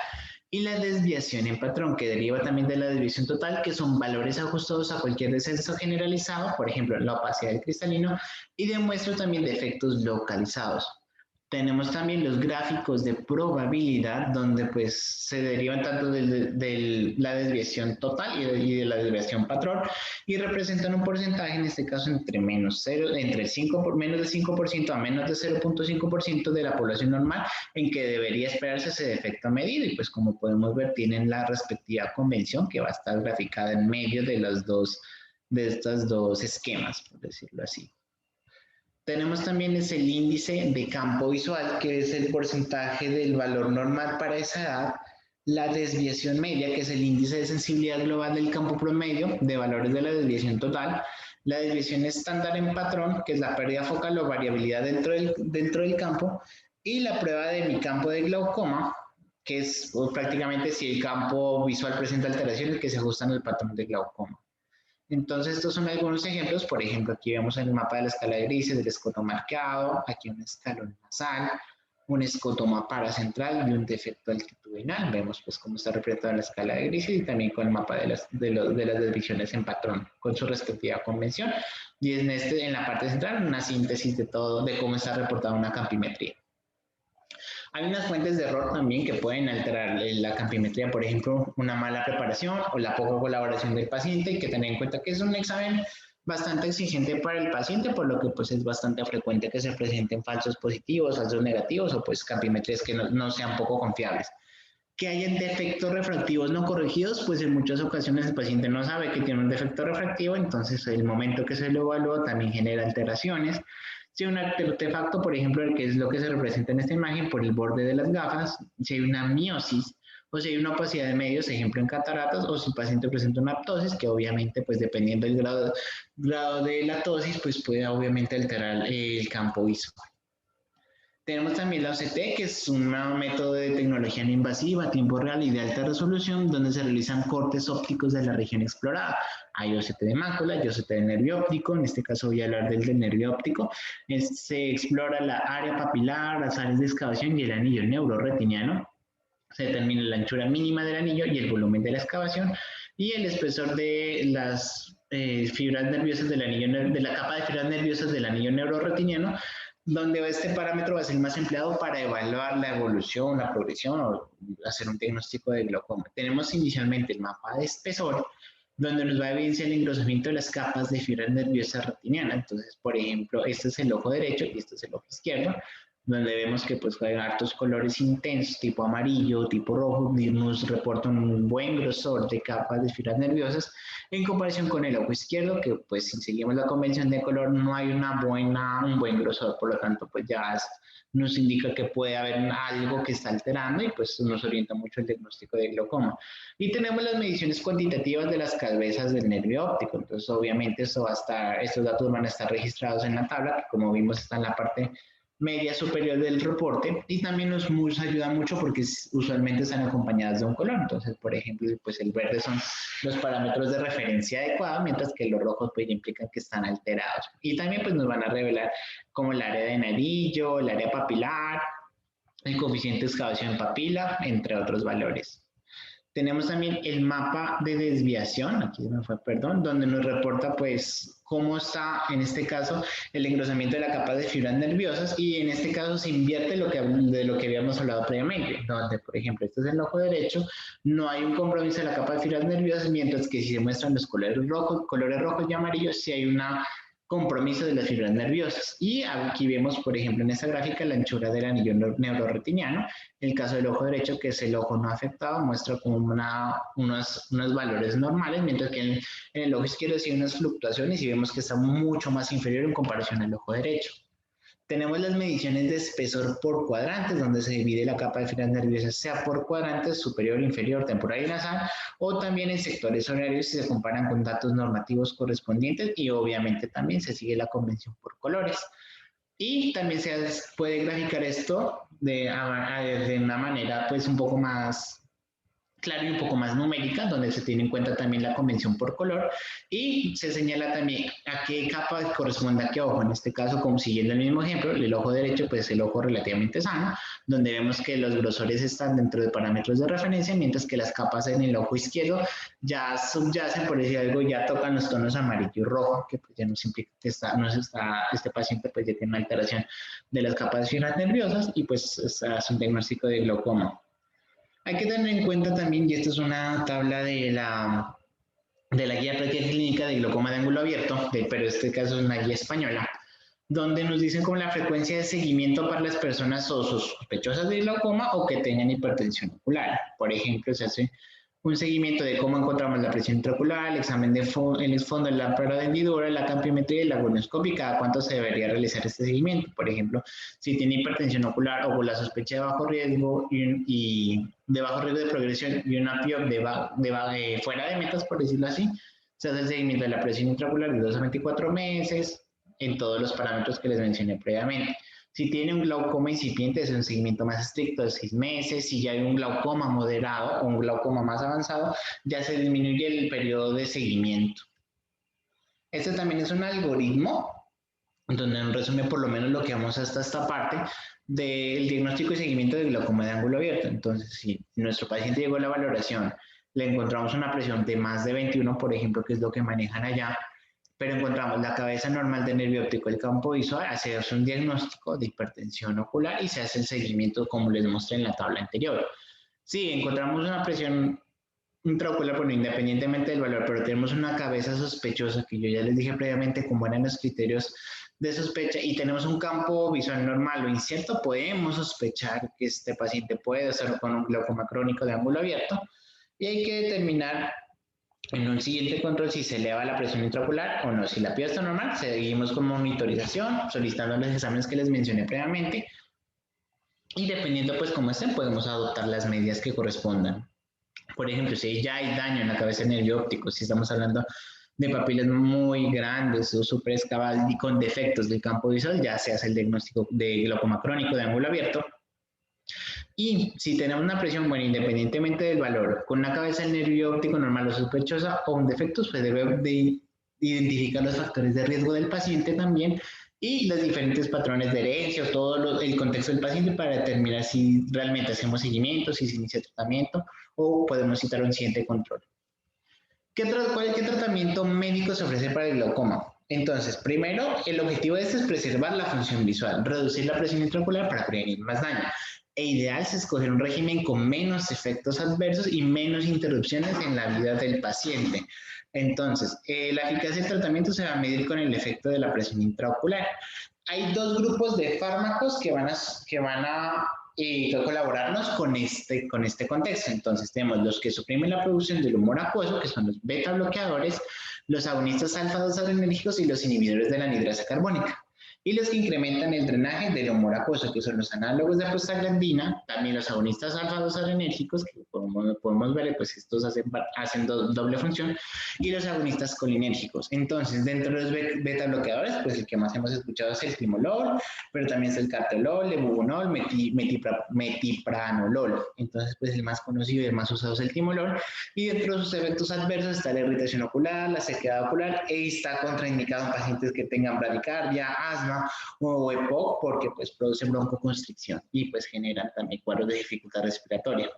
[SPEAKER 1] Y la desviación en patrón, que deriva también de la desviación total, que son valores ajustados a cualquier descenso generalizado, por ejemplo, la opacidad del cristalino, y demuestra también defectos localizados. Tenemos también los gráficos de probabilidad, donde pues se derivan tanto de la desviación total y de la desviación patrón, y representan un porcentaje, en este caso entre menos 0, entre 5 por menos de 5% a menos de 0.5% de la población normal, en que debería esperarse ese defecto medido, y pues como podemos ver, tienen la respectiva convención que va a estar graficada en medio de estos dos esquemas, por decirlo así. Tenemos también es el índice de campo visual, que es el porcentaje del valor normal para esa edad, la desviación media, que es el índice de sensibilidad global del campo promedio de valores de la desviación total, la desviación estándar en patrón, que es la pérdida focal o variabilidad dentro del campo, y la prueba de mi campo de glaucoma, que es prácticamente si el campo visual presenta alteraciones que se ajustan al patrón de glaucoma. Entonces, estos son algunos ejemplos. Por ejemplo, aquí vemos en el mapa de la escala de grises del escotoma arqueado, aquí un escalón nasal, un escotoma paracentral y un defecto altitudinal. Vemos pues cómo está representada la escala de grises y también con el mapa de las desviaciones en patrón con su respectiva convención. Y en la parte central una síntesis de todo, de cómo está reportada una campimetría. Hay unas fuentes de error también que pueden alterar la campimetría, por ejemplo, una mala preparación o la poca colaboración del paciente. Hay que tener en cuenta que es un examen bastante exigente para el paciente, por lo que pues es bastante frecuente que se presenten falsos positivos, falsos negativos o pues campimetrías que no sean poco confiables. Que hayan defectos refractivos no corregidos, pues en muchas ocasiones el paciente no sabe que tiene un defecto refractivo, entonces el momento que se lo evalúa también genera alteraciones. Si hay un artefacto, por ejemplo, el que es lo que se representa en esta imagen por el borde de las gafas, si hay una miosis o si hay una opacidad de medios, ejemplo en cataratas, o si el paciente presenta una ptosis, que obviamente, pues dependiendo del grado de la ptosis, pues puede obviamente alterar el campo visual. Tenemos también la OCT, que es un método de tecnología no invasiva, a tiempo real y de alta resolución, donde se realizan cortes ópticos de la región explorada. Hay OCT de mácula y OCT de nervio óptico, en este caso voy a hablar del nervio óptico. Se explora la área papilar, las áreas de excavación y el anillo neuroretiniano. Se determina la anchura mínima del anillo y el volumen de la excavación y el espesor de las fibras nerviosas del anillo, de la capa de fibras nerviosas del anillo neuroretiniano, donde este parámetro va a ser más empleado para evaluar la evolución, la progresión o hacer un diagnóstico de glaucoma. Tenemos inicialmente el mapa de espesor, donde nos va a evidenciar el engrosamiento de las capas de fibras nerviosas retinianas. Entonces, por ejemplo, este es el ojo derecho y este es el ojo izquierdo, donde vemos que pues hay hartos colores intensos, tipo amarillo, tipo rojo, nos reporta un buen grosor de capas de fibras nerviosas en comparación con el ojo izquierdo, que pues si seguimos la convención de color no hay un buen grosor, por lo tanto pues ya nos indica que puede haber algo que está alterando y pues nos orienta mucho el diagnóstico de glaucoma. Y tenemos las mediciones cuantitativas de las cabezas del nervio óptico, entonces obviamente estos datos van a estar registrados en la tabla, que como vimos está en la parte media superior del reporte y también nos ayuda mucho porque usualmente están acompañadas de un color. Entonces, por ejemplo, pues el verde son los parámetros de referencia adecuados, mientras que los rojos pues implican que están alterados. Y también pues nos van a revelar como el área de anillo, el área papilar, el coeficiente de excavación papila, entre otros valores. Tenemos también el mapa de desviación, aquí se me fue, perdón, donde nos reporta pues cómo está en este caso el engrosamiento de la capa de fibras nerviosas y en este caso se invierte de lo que habíamos hablado previamente, donde por ejemplo este es el ojo derecho, no hay un compromiso de la capa de fibras nerviosas, mientras que si se muestran los colores rojos y amarillos, sí hay una compromiso de las fibras nerviosas. Y aquí vemos, por ejemplo, en esta gráfica la anchura del anillo neuroretiniano. En el caso del ojo derecho, que es el ojo no afectado, muestra como unos valores normales, mientras que en el ojo izquierdo sí hay unas fluctuaciones y vemos que está mucho más inferior en comparación al ojo derecho. Tenemos las mediciones de espesor por cuadrantes, donde se divide la capa de fibras nerviosas, sea por cuadrantes superior, inferior, temporal y nasal, o también en sectores horarios si se comparan con datos normativos correspondientes, y obviamente también se sigue la convención por colores. Y también se puede graficar esto de una manera pues un poco más clara y un poco más numérica, donde se tiene en cuenta también la convención por color y se señala también a qué capa corresponde a qué ojo. En este caso, como siguiendo el mismo ejemplo, el ojo derecho, pues el ojo relativamente sano, donde vemos que los grosores están dentro de parámetros de referencia, mientras que las capas en el ojo izquierdo ya subyacen, por decir algo, ya tocan los tonos amarillo y rojo, que pues ya nos implica que este paciente pues ya tiene una alteración de las capas finas nerviosas y pues es un diagnóstico de glaucoma. Hay que tener en cuenta también, y esta es una tabla de la guía práctica clínica de glaucoma de ángulo abierto, pero en este caso es una guía española, donde nos dicen como la frecuencia de seguimiento para las personas sospechosas de glaucoma o que tengan hipertensión ocular. Por ejemplo, se hace un seguimiento de cómo encontramos la presión intraocular, el examen de el fondo, la lámpara de hendidura, la campimetría y la agonoscopia, cada cuánto se debería realizar este seguimiento. Por ejemplo, si tiene hipertensión ocular o la sospecha de bajo riesgo y de bajo riesgo de progresión y una PIOP fuera de metas, por decirlo así, se hace el seguimiento de la presión intraocular de 2 a 24 meses en todos los parámetros que les mencioné previamente. Si tiene un glaucoma incipiente, es un seguimiento más estricto de 6 meses. Si ya hay un glaucoma moderado o un glaucoma más avanzado, ya se disminuye el periodo de seguimiento. Este también es un algoritmo, donde en resumen por lo menos lo que vamos hasta esta parte del diagnóstico y seguimiento del glaucoma de ángulo abierto. Entonces, si nuestro paciente llegó a la valoración, le encontramos una presión de más de 21, por ejemplo, que es lo que manejan allá, pero encontramos la cabeza normal del nervio óptico, el campo visual, hacerse un diagnóstico de hipertensión ocular y se hace el seguimiento como les mostré en la tabla anterior. Si encontramos una presión intraocular, bueno, independientemente del valor, pero tenemos una cabeza sospechosa, que yo ya les dije previamente cómo eran los criterios de sospecha, y tenemos un campo visual normal o incierto, podemos sospechar que este paciente puede estar con un glaucoma crónico de ángulo abierto, y hay que determinar en un siguiente control si se eleva la presión intraocular o no. Si la PIO está normal, seguimos con monitorización, solicitando los exámenes que les mencioné previamente, y dependiendo pues cómo estén, podemos adoptar las medidas que correspondan. Por ejemplo, si ya hay daño en la cabeza del nervio óptico, si estamos hablando de papilas muy grandes o super excavadas y con defectos del campo visual, ya se hace el diagnóstico de glaucoma crónico de ángulo abierto. Y si tenemos una presión, bueno, independientemente del valor, con una cabeza del nervio óptico normal o sospechosa o un defecto, pues debe de identificar los factores de riesgo del paciente también y los diferentes patrones de herencia o todo el contexto del paciente para determinar si realmente hacemos seguimiento, si se inicia tratamiento o podemos citar un siguiente control. ¿Qué tratamiento médico se ofrece para el glaucoma? Entonces, primero, el objetivo de este es preservar la función visual, reducir la presión intraocular para prevenir más daño. E ideal es escoger un régimen con menos efectos adversos y menos interrupciones en la vida del paciente. Entonces, la eficacia del tratamiento se va a medir con el efecto de la presión intraocular. Hay dos grupos de fármacos que van a colaborarnos con este contexto. Entonces, tenemos los que suprimen la producción del humor acuoso, que son los beta bloqueadores, los agonistas alfa-2 adrenérgicos y los inhibidores de la anhidrasa carbónica. Y los que incrementan el drenaje del humor acuoso, que son los análogos de prostaglandina, también los agonistas alfa-2 adrenérgicos, que podemos ver, pues estos hacen doble función, y los agonistas colinérgicos. Entonces, dentro de los beta bloqueadores, pues el que más hemos escuchado es el timolol, pero también es el cartolol, el bubonol, metipranolol. Entonces, pues el más conocido y el más usado es el timolol, y dentro de sus efectos adversos está la irritación ocular, la sequedad ocular, y está contraindicado en pacientes que tengan bradicardia, asma, o EPOC, porque pues producen broncoconstricción y pues generan también cuadros de dificultad respiratoria.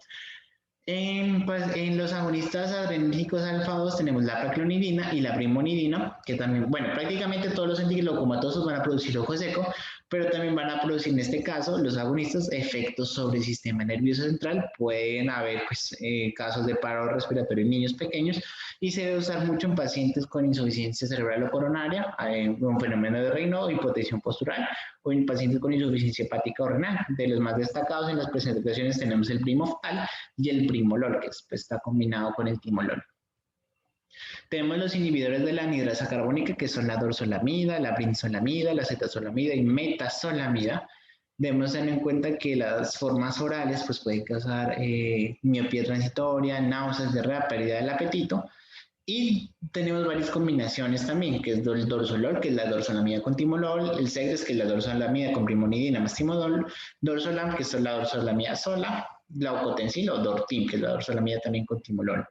[SPEAKER 1] En los agonistas adrenérgicos alfa-2 tenemos la praclonidina y la brimonidina, que también, bueno, prácticamente todos los antiglaucomatosos van a producir ojo seco, pero también van a producir en este caso los agonistas efectos sobre el sistema nervioso central. Pueden haber pues, casos de paro respiratorio en niños pequeños y se debe usar mucho en pacientes con insuficiencia cerebral o coronaria, un fenómeno de Raynaud, hipotensión postural o en pacientes con insuficiencia hepática o renal. De los más destacados en las presentaciones tenemos el primoftal y el primolol, que pues, está combinado con el timolol. Tenemos los inhibidores de la anhidrasa carbónica, que son la dorzolamida, la brinzolamida, la cetazolamida y metazolamida. Debemos tener en cuenta que las formas orales pues, pueden causar miopía transitoria, náuseas, diarrea, pérdida del apetito. Y tenemos varias combinaciones también, que es el dorsolol, que es la dorzolamida con timolol, el Segres, que es la dorzolamida con brimonidina más timolol, dorzolam, que es la dorzolamida sola, glaucotensil o dortim, que es la dorzolamida también con timolol.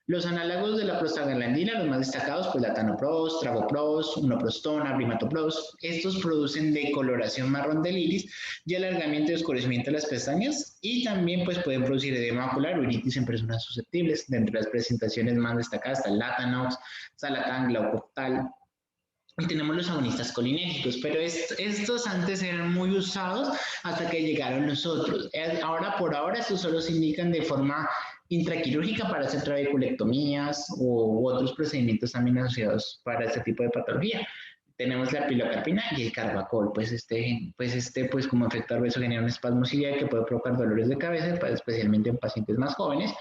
[SPEAKER 1] Los análogos de la prostaglandina, los más destacados, pues la tanopros, travoprost, unoprostona, brimatopros, estos producen decoloración marrón del iris y alargamiento y oscurecimiento de las pestañas, y también pues pueden producir edema ocular o iritis en personas susceptibles. Dentro de las presentaciones más destacadas está el Latanox, Salatan, Glaucoptal. Y tenemos los agonistas colinérgicos, pero estos antes eran muy usados hasta que llegaron los otros. Ahora, por ahora, estos solo se indican de forma intraquirúrgica para hacer trabeculectomías u otros procedimientos también asociados para este tipo de patología. Tenemos la pilocarpina y el carbacol, pues como efecto adverso genera un espasmo ciliar que puede provocar dolores de cabeza, especialmente en pacientes más jóvenes.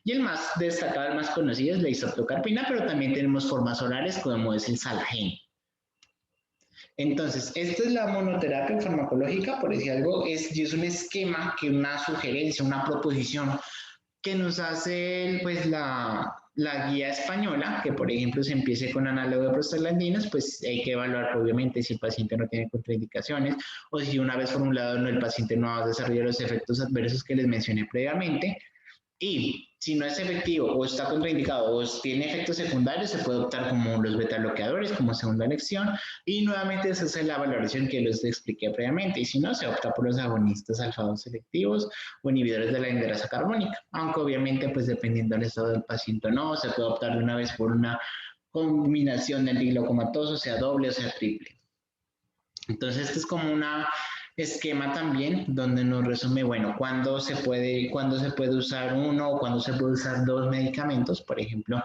[SPEAKER 1] Y el más destacado, el más conocido es la isoptocarpina, pero también tenemos formas orales como es el Salagen. Entonces, esta es la monoterapia farmacológica, por decir algo, es un esquema, que una sugerencia, una proposición que nos hace pues la guía española, que por ejemplo se empiece con análogo de prostaglandinas, pues hay que evaluar obviamente si el paciente no tiene contraindicaciones o si una vez formulado el paciente no ha desarrollado los efectos adversos que les mencioné previamente. Y si no es efectivo o está contraindicado o tiene efectos secundarios, se puede optar como los beta-bloqueadores como segunda elección, y nuevamente se hace la valoración que les expliqué previamente, y si no, se opta por los agonistas alfa-2 selectivos o inhibidores de la anhidrasa carbónica, aunque obviamente pues dependiendo del estado del paciente o no, se puede optar de una vez por una combinación de antiglaucomatoso, sea doble o sea triple. Entonces, esto es como una esquema también donde nos resume, bueno, cuándo se puede usar uno o cuándo se puede usar dos medicamentos. Por ejemplo,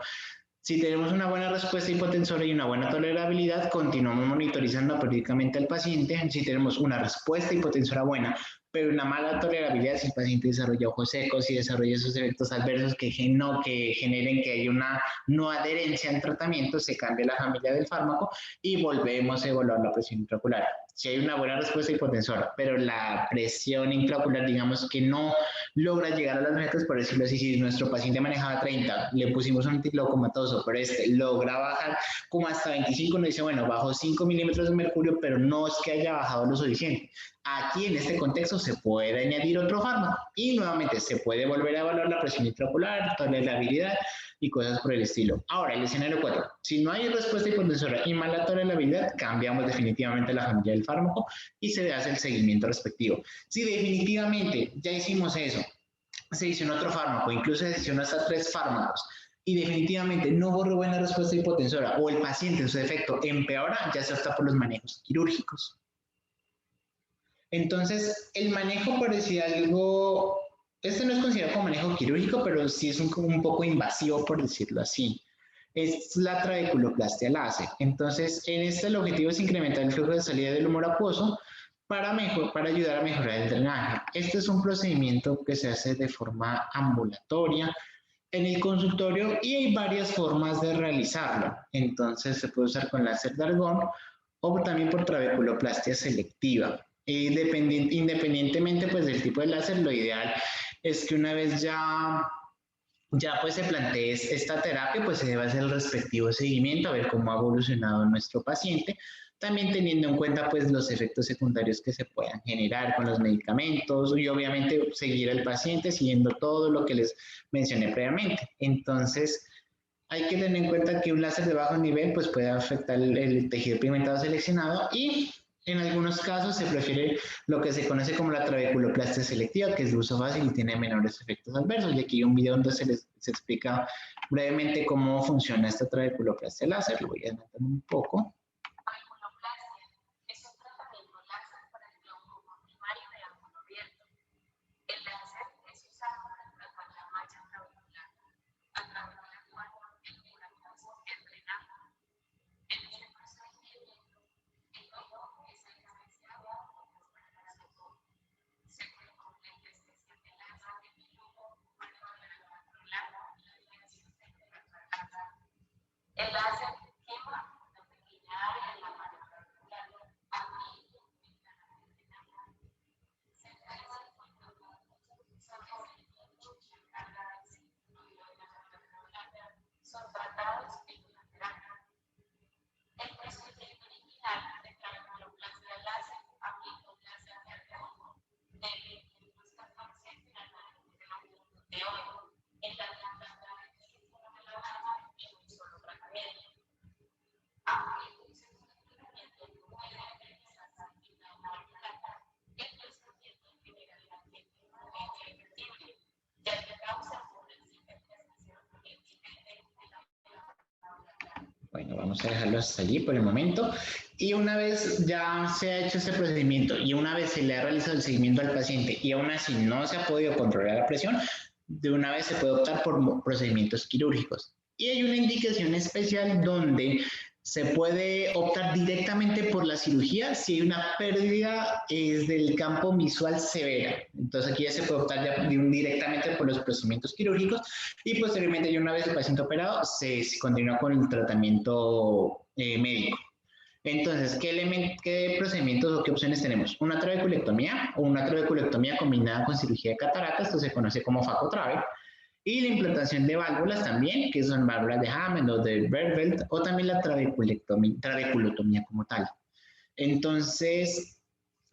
[SPEAKER 1] si tenemos una buena respuesta hipotensora y una buena tolerabilidad, continuamos monitorizando periódicamente al paciente. Si tenemos una respuesta hipotensora buena, pero una mala tolerabilidad, si el paciente desarrolla ojos secos y desarrolla esos efectos adversos que generen que haya una no adherencia al tratamiento, se cambia la familia del fármaco y volvemos a evaluar la presión intraocular. Si hay una buena respuesta hipotensora, pero la presión intraocular, digamos que no logra llegar a las metas, por decirlo así, si nuestro paciente manejaba 30, le pusimos un antiglaucomatoso, pero logra bajar como hasta 25, nos dice, bueno, bajó 5 milímetros de mercurio, pero no es que haya bajado lo suficiente. Aquí en este contexto se puede añadir otro fármaco y nuevamente se puede volver a evaluar la presión intraocular, tolerabilidad y cosas por el estilo. Ahora, el escenario 4. Si no hay respuesta hipotensora y mala tolerabilidad, cambiamos definitivamente la familia del fármaco y se hace el seguimiento respectivo. Si definitivamente ya hicimos eso, se hizo otro fármaco, incluso se hicieron hasta 3 fármacos, y definitivamente no hubo buena respuesta hipotensora o el paciente en su defecto empeora, ya se opta por los manejos quirúrgicos. Entonces, el manejo parecía algo, este no es considerado como manejo quirúrgico, pero sí es un poco invasivo, por decirlo así. Es la trabeculoplastia láser. Entonces, en este el objetivo es incrementar el flujo de salida del humor acuoso para ayudar a mejorar el drenaje. Este es un procedimiento que se hace de forma ambulatoria en el consultorio y hay varias formas de realizarlo. Entonces, se puede usar con láser de argón o también por trabeculoplastia selectiva. Independientemente pues del tipo de láser, lo ideal es que una vez ya pues se plantee esta terapia, pues se debe hacer el respectivo seguimiento, a ver cómo ha evolucionado nuestro paciente, también teniendo en cuenta pues los efectos secundarios que se puedan generar con los medicamentos y obviamente seguir al paciente siguiendo todo lo que les mencioné previamente. Entonces, hay que tener en cuenta que un láser de bajo nivel pues puede afectar el tejido pigmentado seleccionado y en algunos casos se prefiere lo que se conoce como la trabeculoplastia selectiva, que es de uso fácil y tiene menores efectos adversos. Y aquí hay un video donde se explica brevemente cómo funciona esta trabeculoplastia láser. Lo voy a adelantar un poco.
[SPEAKER 2] El láser quema una pequeña área en la mano articular, abriendo se realiza cuando son tratados en una terapia. El procedimiento original de trianguloplastia láser aplica un láser de arco de 514 nanometros de oro en la planta de la mano en un solo tratamiento. Aunque un segundo tratamiento puede realizarse en la orbital, el procedimiento generalmente no es efectivo, ya que causa una cicatrización evidente de la orbital.
[SPEAKER 1] Bueno, vamos a dejarlo hasta allí por el momento. Y una vez ya se ha hecho este procedimiento y una vez se le ha realizado el seguimiento al paciente y aún así no se ha podido controlar la presión, de una vez se puede optar por procedimientos quirúrgicos. Y hay una indicación especial donde se puede optar directamente por la cirugía si hay una pérdida del campo visual severa. Entonces aquí ya se puede optar ya directamente por los procedimientos quirúrgicos y posteriormente ya una vez el paciente operado se continúa con el tratamiento médico. Entonces, ¿qué procedimientos o qué opciones tenemos? Una trabeculectomía o una trabeculectomía combinada con cirugía de cataratas, esto se conoce como facotrabe, y la implantación de válvulas también, que son válvulas de Hammond o de Bergveld, o también la trabeculotomía como tal. Entonces,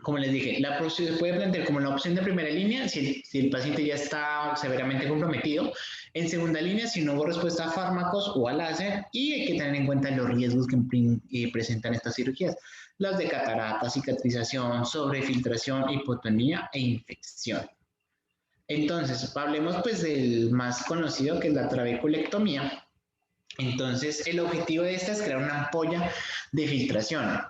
[SPEAKER 1] como les dije, se puede plantear como la opción de primera línea si el paciente ya está severamente comprometido. En segunda línea, si no hubo respuesta a fármacos o a láser, y hay que tener en cuenta los riesgos que presentan estas cirugías, las de catarata, cicatrización, sobrefiltración, hipotonía e infección. Entonces, hablemos pues del más conocido, que es la trabeculectomía. Entonces, el objetivo de esta es crear una ampolla de filtración.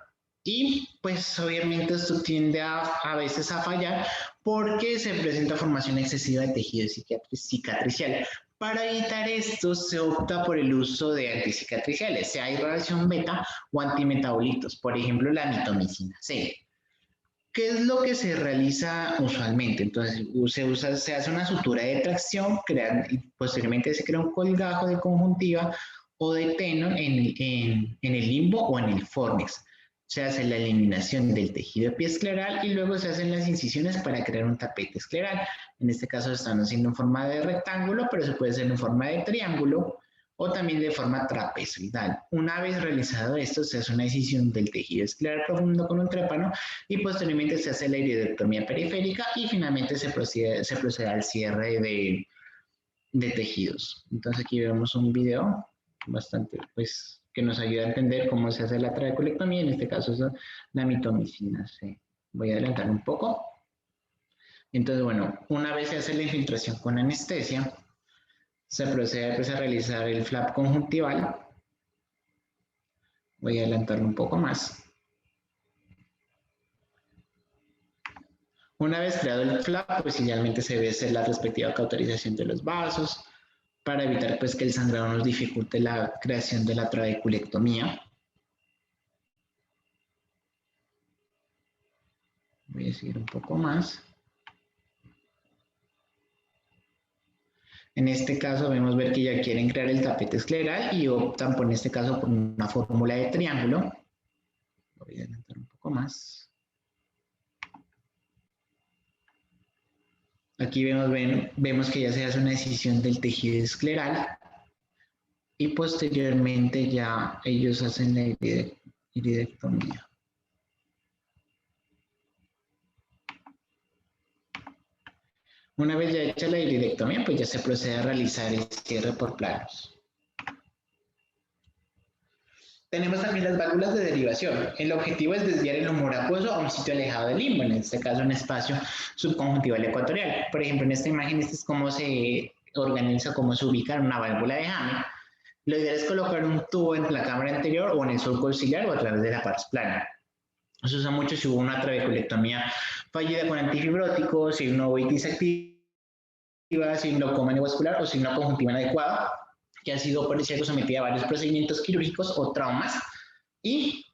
[SPEAKER 1] Y pues obviamente esto tiende a veces a fallar porque se presenta formación excesiva de tejido cicatricial. Para evitar esto se opta por el uso de anticicatriciales, sea irradiación beta o antimetabolitos, por ejemplo la mitomicina C. ¿Qué es lo que se realiza usualmente? Entonces, se hace una sutura de tracción, y posteriormente se crea un colgajo de conjuntiva o de tenon en el limbo o en el fornix. Se hace la eliminación del tejido epiescleral y luego se hacen las incisiones para crear un tapete escleral. En este caso están haciendo en forma de rectángulo, pero se puede hacer en forma de triángulo o también de forma trapezoidal. Una vez realizado esto, se hace una incisión del tejido escleral profundo con un trépano y posteriormente se hace la iridectomía periférica y finalmente se procede al cierre de tejidos. Entonces aquí vemos un video bastante, pues, que nos ayuda a entender cómo se hace la trabeculectomía, en este caso es la mitomicina C. Voy a adelantar un poco. Entonces, bueno, una vez se hace la infiltración con anestesia, se procede pues, a realizar el flap conjuntival. Voy a adelantarlo un poco más. Una vez creado el flap, pues idealmente se debe hacer la respectiva cauterización de los vasos para evitar pues, que el sangrado nos dificulte la creación de la trabeculectomía. Voy a seguir un poco más. En este caso vemos ver que ya quieren crear el tapete escleral y optan por, en este caso, por una fórmula de triángulo. Voy a adelantar un poco más. Aquí vemos que ya se hace una excisión del tejido escleral y posteriormente ya ellos hacen la iridectomía. Una vez ya hecha la iridectomía, pues ya se procede a realizar el cierre por planos. Tenemos también las válvulas de derivación. El objetivo es desviar el humor acuoso a un sitio alejado del limbo, en este caso un espacio subconjuntival ecuatorial. Por ejemplo, en esta imagen, este es cómo se organiza, cómo se ubica una válvula de Hammond. Lo ideal es colocar un tubo en la cámara anterior o en el surco auxiliar o a través de la pars plana. Se usa mucho si hubo una trabeculectomía fallida con antifibróticos, si hay una uveitis activa, si hay un glaucoma neovascular o si hay una conjuntiva inadecuada, que ha sido, por cierto, sometida a varios procedimientos quirúrgicos o traumas. Y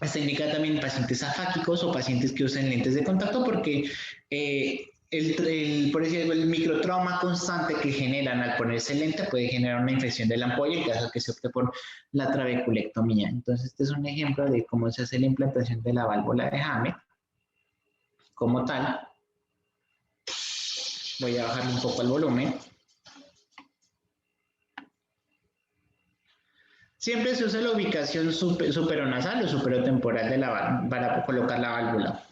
[SPEAKER 1] está indicada también en pacientes afáquicos o pacientes que usan lentes de contacto porque por decirlo, el microtrauma constante que generan al ponerse lente puede generar una infección de la ampolla en caso que se opte por la trabeculectomía. Entonces, este es un ejemplo de cómo se hace la implantación de la válvula de Hammett como tal. Voy a bajarle un poco el volumen. Siempre se usa la ubicación superonasal o superotemporal de la para colocar la válvula.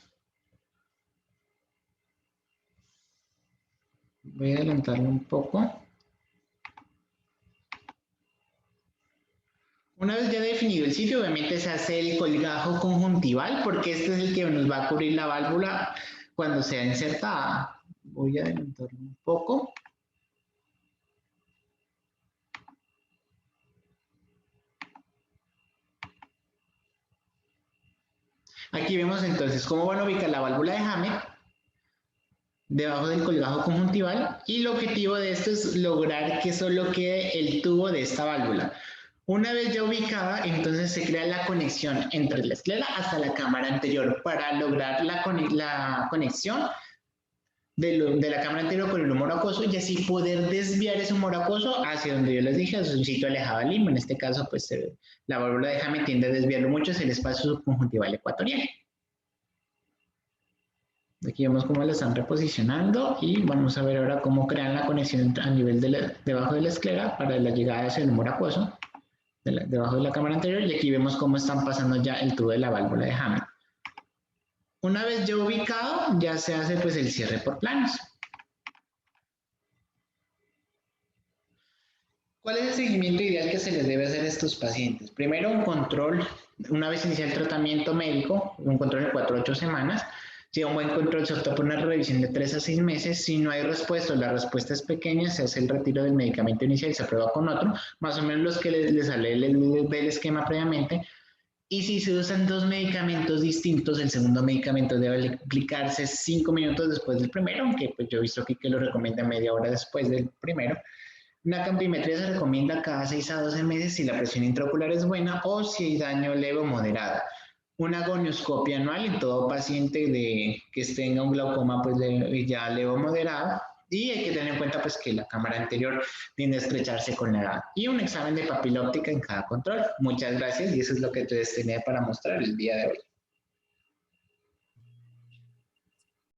[SPEAKER 1] Voy a adelantarlo un poco. Una vez ya definido el sitio, obviamente se hace el colgajo conjuntival, porque este es el que nos va a cubrir la válvula cuando sea insertada. Voy a adelantarlo un poco. Aquí vemos entonces cómo van a ubicar la válvula de Hammett debajo del colgajo conjuntival, y el objetivo de esto es lograr que solo quede el tubo de esta válvula. Una vez ya ubicada, entonces se crea la conexión entre la esclera hasta la cámara anterior para lograr la conexión de la cámara anterior con el humor acuoso y así poder desviar ese humor acuoso hacia donde yo les dije, hacia un sitio alejado del limbo. En este caso, pues la válvula de Hammett tiende a desviarlo mucho hacia el espacio subconjuntival ecuatorial. Aquí vemos cómo la están reposicionando y vamos a ver ahora cómo crean la conexión a nivel debajo de la esclera para la llegada hacia el humor acuoso debajo de la cámara anterior, y aquí vemos cómo están pasando ya el tubo de la válvula de Hammett. Una vez ya ubicado, ya se hace pues el cierre por planos. ¿Cuál es el seguimiento ideal que se les debe hacer a estos pacientes? Primero, un control, una vez inicia el tratamiento médico, un control de 4 a 8 semanas. Si hay un buen control, se opta por una revisión de 3 a 6 meses. Si no hay respuesta o la respuesta es pequeña, se hace el retiro del medicamento inicial y se aprueba con otro, más o menos los que les sale del esquema previamente. Y si se usan 2 medicamentos distintos, el segundo medicamento debe aplicarse 5 minutos después del primero, aunque pues yo he visto aquí que lo recomienda media hora después del primero. Una campimetría se recomienda cada 6 a 12 meses si la presión intraocular es buena o si hay daño leve o moderado. Una gonioscopia anual en todo paciente que tenga un glaucoma pues ya leve o moderado, y hay que tener en cuenta pues que la cámara anterior tiende a estrecharse con la edad, y un examen de papila óptica en cada control. Muchas gracias, y eso es lo que les tenía para mostrar el día de hoy.